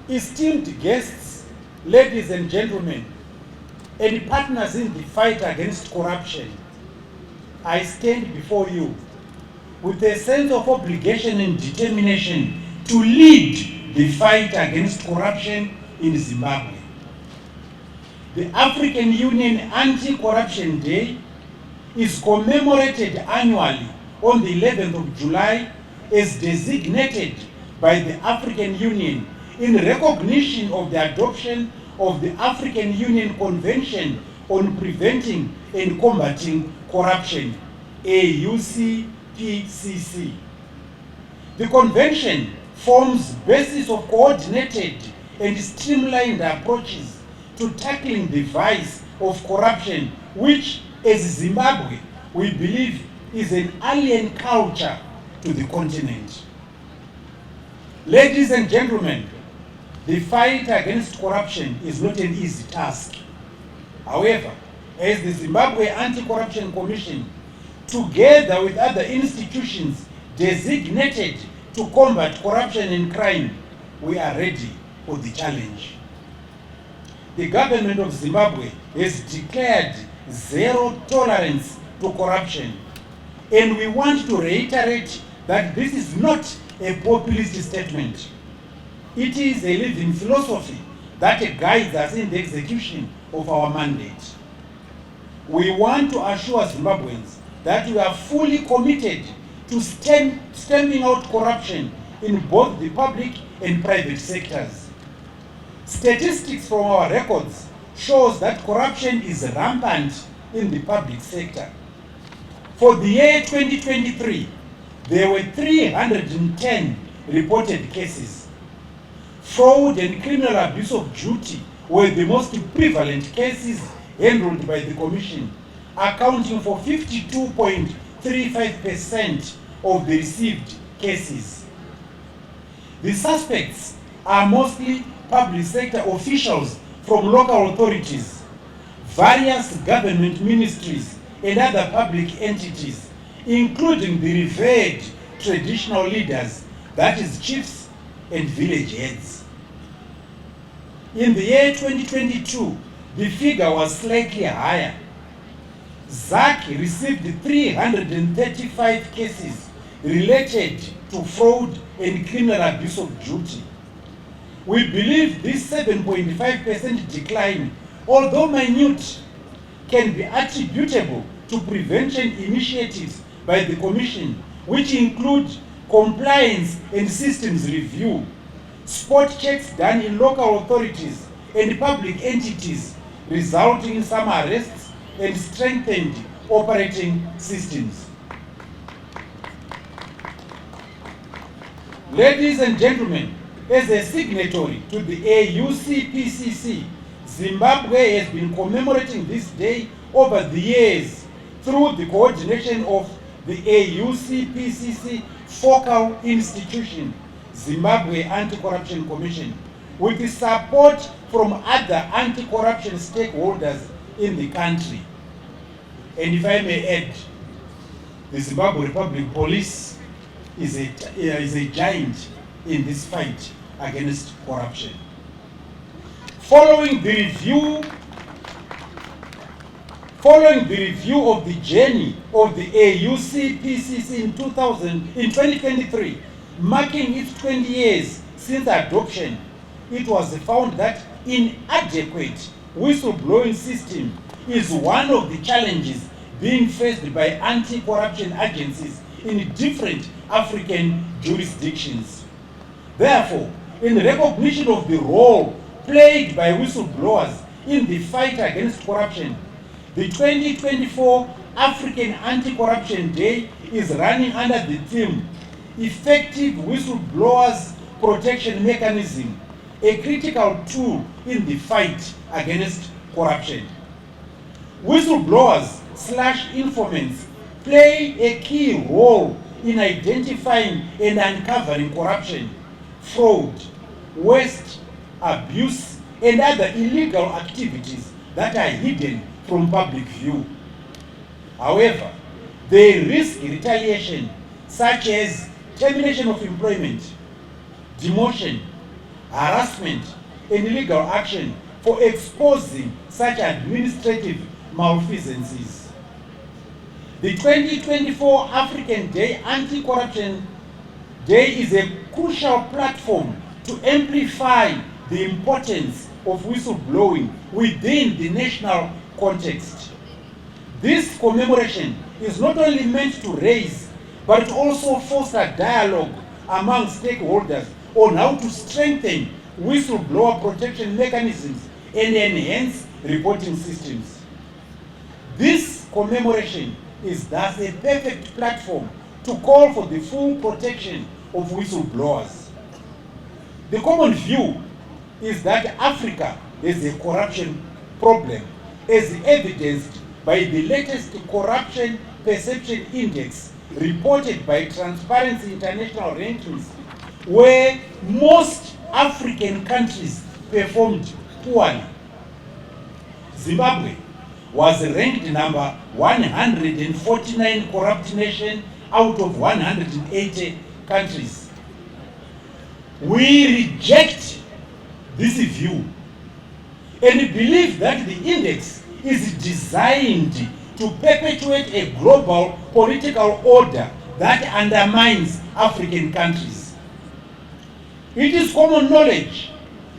Esteemed guests, ladies and gentlemen, and partners in the fight against corruption, I stand before you with a sense of obligation and determination to lead the fight against corruption in Zimbabwe. The African Union Anti-Corruption Day is commemorated annually on the 11th of July as designated by the African Union in recognition of the adoption of the African Union Convention on Preventing and Combating Corruption, AUCPCC. The convention forms basis of coordinated and streamlined approaches to tackling the vice of corruption, which, as Zimbabwe, we believe is an alien culture to the continent. Ladies and gentlemen, the fight against corruption is not an easy task. However, as the Zimbabwe Anti-Corruption Commission, together with other institutions designated to combat corruption and crime, we are ready for the challenge. The government of Zimbabwe has declared zero tolerance to corruption, and we want to reiterate that this is not a populist statement. It is a living philosophy that guides us in the execution of our mandate. We want to assure Zimbabweans that we are fully committed to stamping out corruption in both the public and private sectors. Statistics from our records shows that corruption is rampant in the public sector. For the year 2023, there were 310 reported cases. Fraud and criminal abuse of duty were the most prevalent cases handled by the Commission, accounting for 52.35% of the received cases. The suspects are mostly public sector officials from local authorities, various government ministries, and other public entities, including the revered traditional leaders, that is chiefs and village heads. In the year 2022, the figure was slightly higher. ZACC received 335 cases related to fraud and criminal abuse of duty. We believe this 7.5% decline, although minute, can be attributable to prevention initiatives by the Commission, which include compliance and systems review, spot checks done in local authorities and public entities, resulting in some arrests and strengthened operating systems. Ladies and gentlemen, as a signatory to the AUCPCC, Zimbabwe has been commemorating this day over the years through the coordination of the AUCPCC focal institution, Zimbabwe Anti-Corruption Commission, with the support from other anti-corruption stakeholders in the country. And if I may add, the Zimbabwe Republic Police is a giant in this fight against corruption. Following the review of the journey of the AUCPCC in 2023, marking its 20 years since adoption, it was found that inadequate whistleblowing system is one of the challenges being faced by anti-corruption agencies in different African jurisdictions. Therefore, in recognition of the role played by whistleblowers in the fight against corruption, the 2024 African Anti-Corruption Day is running under the theme Effective Whistleblowers Protection Mechanism, a critical tool in the fight against corruption. Whistleblowers/informants play a key role in identifying and uncovering corruption, fraud, waste, abuse, and other illegal activities that are hidden from public view. However, they risk retaliation such as termination of employment, demotion, harassment, and legal action for exposing such administrative malfeasances. The 2024 African Anti-Corruption Day is a crucial platform to amplify the importance of whistleblowing within the national context. This commemoration is not only meant to raise, but also foster dialogue among stakeholders on how to strengthen whistleblower protection mechanisms and enhance reporting systems. This commemoration is thus a perfect platform to call for the full protection of whistleblowers. The common view is that Africa has a corruption problem, as evidenced by the latest Corruption Perception Index reported by Transparency International rankings, where most African countries performed poorly. Zimbabwe was ranked number 149 corrupt nation out of 180 countries. We reject this view and believe that the index is designed to perpetuate a global political order that undermines African countries. It is common knowledge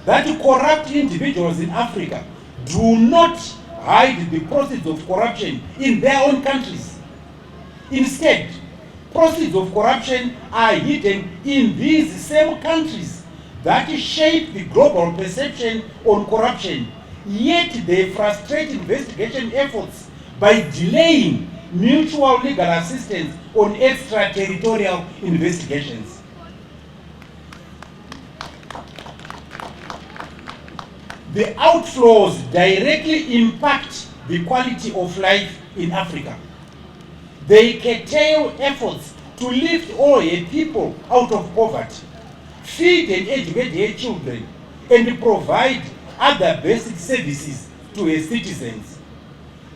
that corrupt individuals in Africa do not hide the proceeds of corruption in their own countries. Instead, proceeds of corruption are hidden in these same countries that shape the global perception on corruption, yet they frustrate investigation efforts by delaying mutual legal assistance on extraterritorial investigations. The outflows directly impact the quality of life in Africa. They curtail efforts to lift all a people out of poverty, feed and educate their children, and provide other basic services to its citizens.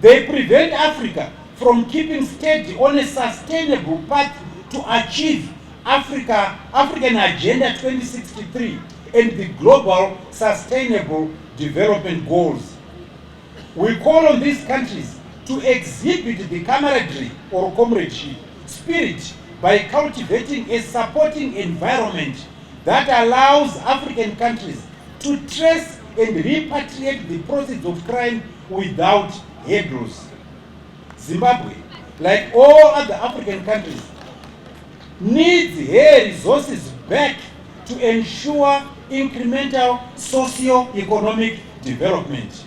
They prevent Africa from keeping steady on a sustainable path to achieve African Agenda 2063 and the Global Sustainable Development Goals. We call on these countries to exhibit the camaraderie or comradeship spirit by cultivating a supporting environment that allows African countries to trace and repatriate the proceeds of crime without hurdles. Zimbabwe, like all other African countries, needs her resources back to ensure incremental socio-economic development.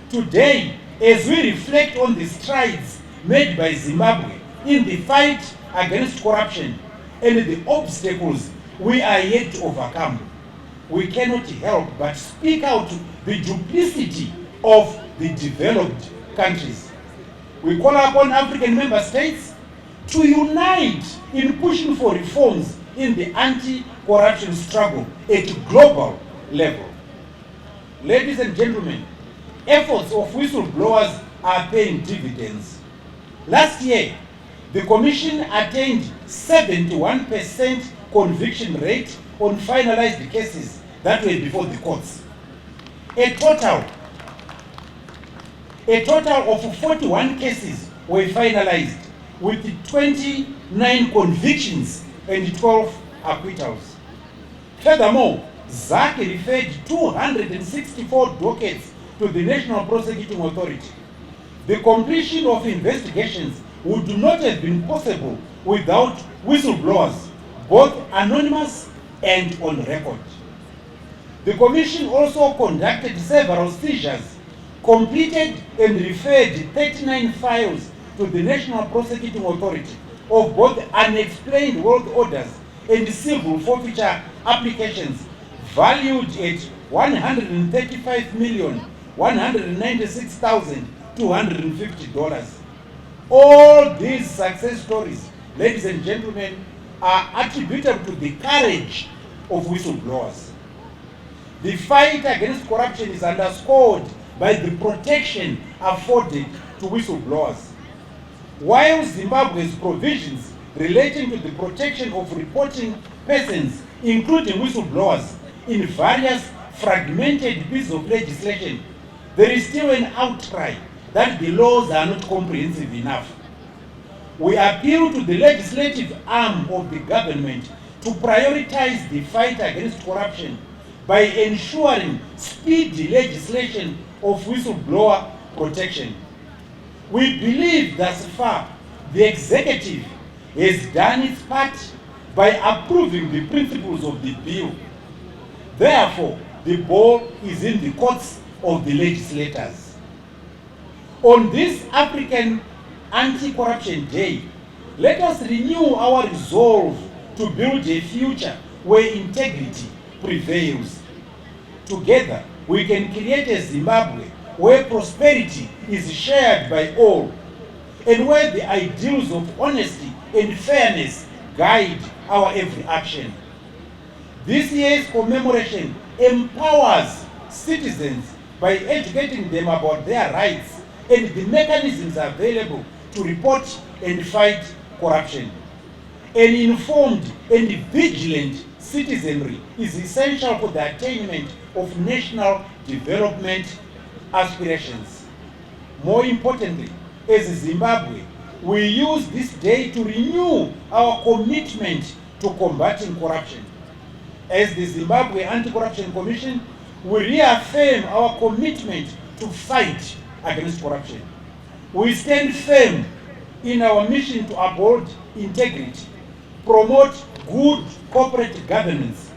Today, as we reflect on the strides made by Zimbabwe in the fight against corruption and the obstacles we are yet to overcome, we cannot help but speak out the duplicity of the developed countries. We call upon African member states to unite in pushing for reforms in the anti-corruption struggle at global level. Ladies and gentlemen, efforts of whistleblowers are paying dividends. Last year, the Commission attained 71% conviction rate on finalized cases that were before the courts. A total of 41 cases were finalized, with 29 convictions and 12 acquittals. Furthermore, ZACC referred 264 dockets to the National Prosecuting Authority. The completion of investigations would not have been possible without whistleblowers, both anonymous and on record. The Commission also conducted several seizures, completed and referred 39 files to the National Prosecuting Authority of both unexplained world orders and civil forfeiture applications valued at $135,196,250. All these success stories, ladies and gentlemen, are attributable to the courage of whistleblowers. The fight against corruption is underscored by the protection afforded to whistleblowers. While Zimbabwe's provisions relating to the protection of reporting persons, including whistleblowers, in various fragmented pieces of legislation, there is still an outcry that the laws are not comprehensive enough. We appeal to the legislative arm of the government to prioritize the fight against corruption by ensuring speedy legislation of whistleblower protection. We believe thus far the executive has done its part by approving the principles of the bill. Therefore, the ball is in the courts of the legislators. On this African Anti-Corruption Day, let us renew our resolve to build a future where integrity prevails. Together, we can create a Zimbabwe where prosperity is shared by all, and where the ideals of honesty and fairness guide our every action. This year's commemoration empowers citizens by educating them about their rights and the mechanisms available to report and fight corruption. An informed and vigilant citizenry is essential for the attainment of national development aspirations. More importantly, as Zimbabwe, we use this day to renew our commitment to combating corruption. As the Zimbabwe Anti-Corruption Commission, we reaffirm our commitment to fight against corruption. We stand firm in our mission to uphold integrity, promote good corporate governance,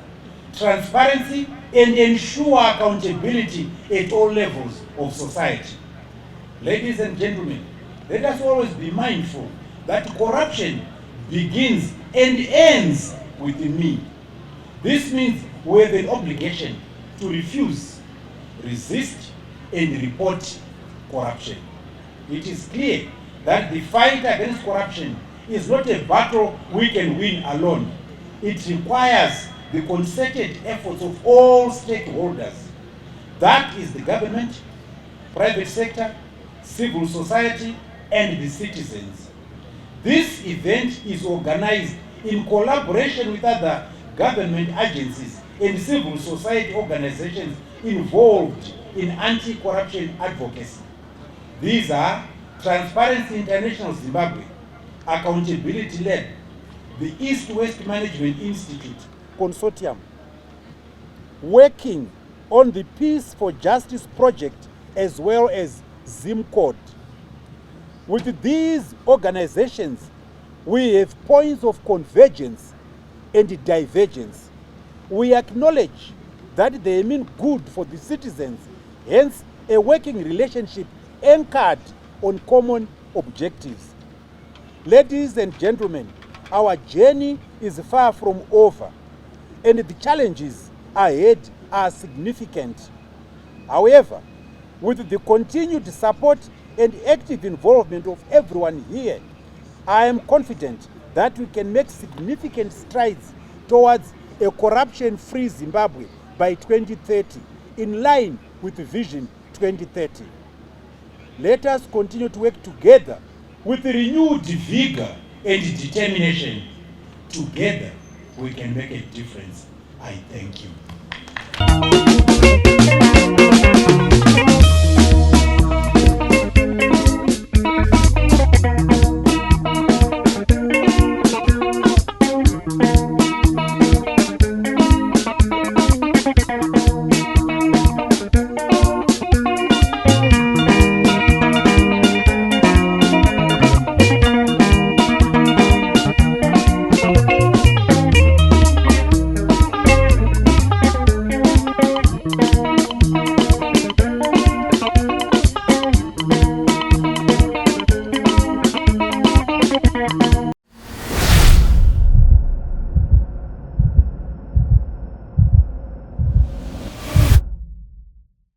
transparency, and ensure accountability at all levels of society. Ladies and gentlemen, let us always be mindful that corruption begins and ends with me. This means we have an obligation to refuse, resist, and report corruption. It is clear that the fight against corruption is not a battle we can win alone. It requires the concerted efforts of all stakeholders. That is the government, private sector, civil society, and the citizens. This event is organized in collaboration with other government agencies and civil society organizations involved in anti-corruption advocacy. These are Transparency International Zimbabwe, Accountability Lab, the East-West Management Institute Consortium, working on the Peace for Justice project, as well as ZIMCODE. With these organizations, we have points of convergence and divergence. We acknowledge that they mean good for the citizens, hence a working relationship anchored on common objectives. Ladies and gentlemen, our journey is far from over, and the challenges ahead are significant. However, with the continued support and active involvement of everyone here, I am confident that we can make significant strides towards a corruption-free Zimbabwe by 2030, in line with Vision 2030. Let us continue to work together with renewed vigor and determination. Together, we can make a difference. I thank you.